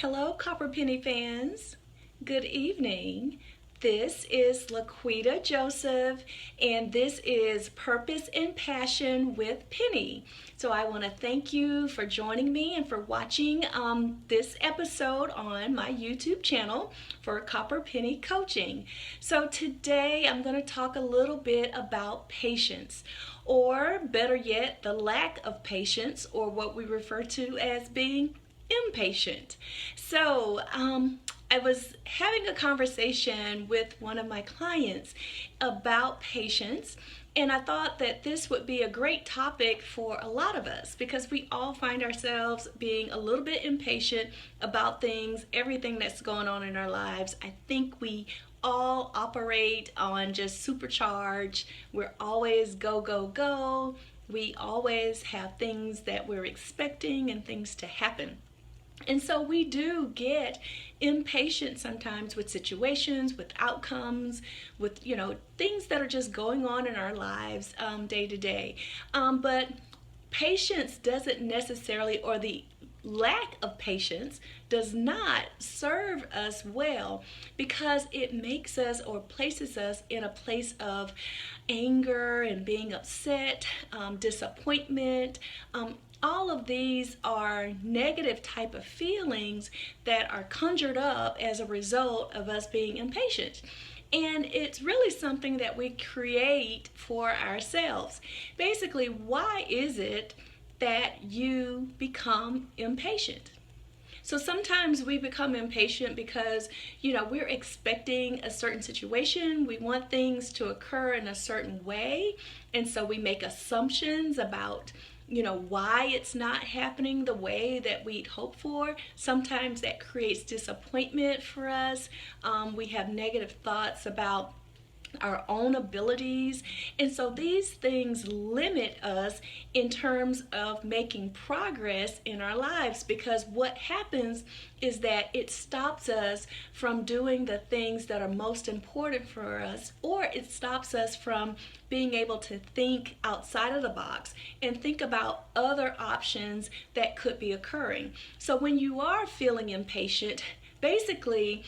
Hello, Copper Penny fans. Good evening. This is Laquita Joseph, and this is Purpose and Passion with Penny. So I want to thank you for joining me and for watching this episode on my YouTube channel for Copper Penny Coaching. So today I'm going to talk a little bit about patience, or better yet, the lack of patience, or what we refer to as being impatient. So, I was having a conversation with one of my clients about patience, and I thought that this would be a great topic for a lot of us because we all find ourselves being a little bit impatient about things, everything that's going on in our lives. I think we all operate on just supercharge. We're always go, go, go. We always have things that we're expecting and things to happen. And so we do get impatient sometimes with situations, with outcomes, with, things that are just going on in our lives day to day. But patience doesn't necessarily, or the lack of patience does not serve us well, because it makes us or places us in a place of anger and being upset, disappointment. All of these are negative type of feelings that are conjured up as a result of us being impatient. And it's really something that we create for ourselves. Basically, why is it that you become impatient? So sometimes we become impatient because, we're expecting a certain situation. We want things to occur in a certain way. And so we make assumptions about why it's not happening the way that we'd hope for. Sometimes that creates disappointment for us. We have negative thoughts about our own abilities. And so these things limit us in terms of making progress in our lives, because what happens is that it stops us from doing the things that are most important for us, or it stops us from being able to think outside of the box and think about other options that could be occurring. So when you are feeling impatient, basically,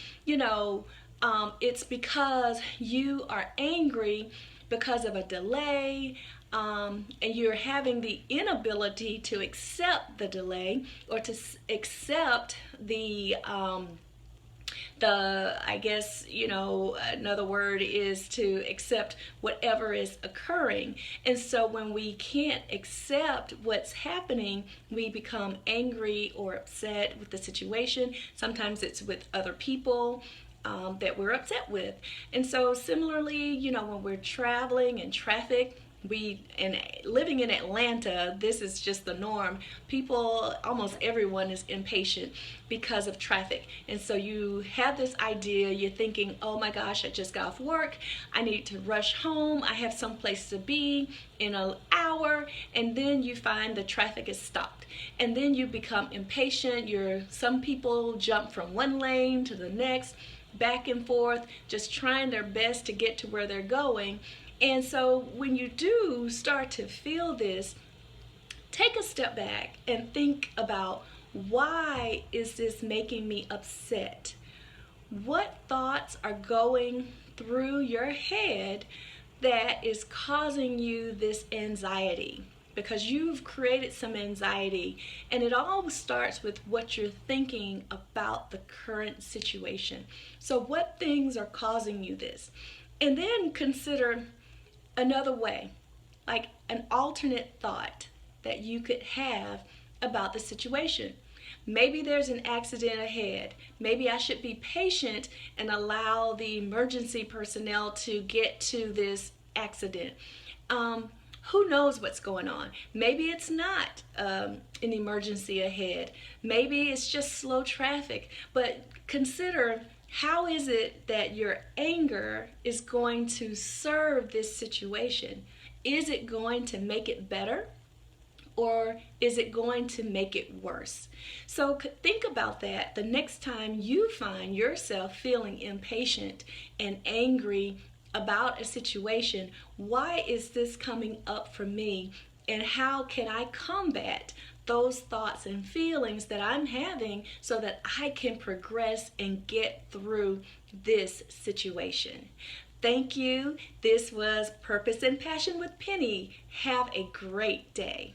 it's because you are angry because of a delay, and you're having the inability to accept the delay, or to accept another word is to accept whatever is occurring. And so when we can't accept what's happening, we become angry or upset with the situation. Sometimes it's with other people that we're upset with. And so similarly, when we're traveling in traffic, living in Atlanta, this is just the norm. People, almost everyone is impatient because of traffic. And so you have this idea, you're thinking, oh my gosh, I just got off work, I need to rush home, I have some place to be in an hour, and then you find the traffic is stopped. And then you become impatient. Some people jump from one lane to the next, back and forth, just trying their best to get to where they're going. And so when you do start to feel this, take a step back and think about, why is this making me upset? What thoughts are going through your head that is causing you this anxiety? Because you've created some anxiety, and it all starts with what you're thinking about the current situation. So what things are causing you this? And then consider another way, like an alternate thought that you could have about the situation. Maybe there's an accident ahead. Maybe I should be patient and allow the emergency personnel to get to this accident. Who knows what's going on? Maybe it's not an emergency ahead. Maybe it's just slow traffic. But consider, how is it that your anger is going to serve this situation? Is it going to make it better, or is it going to make it worse? So think about that the next time you find yourself feeling impatient and angry about a situation. Why is this coming up for me? And how can I combat those thoughts and feelings that I'm having so that I can progress and get through this situation. Thank you. This was Purpose and Passion with Penny. Have a great day.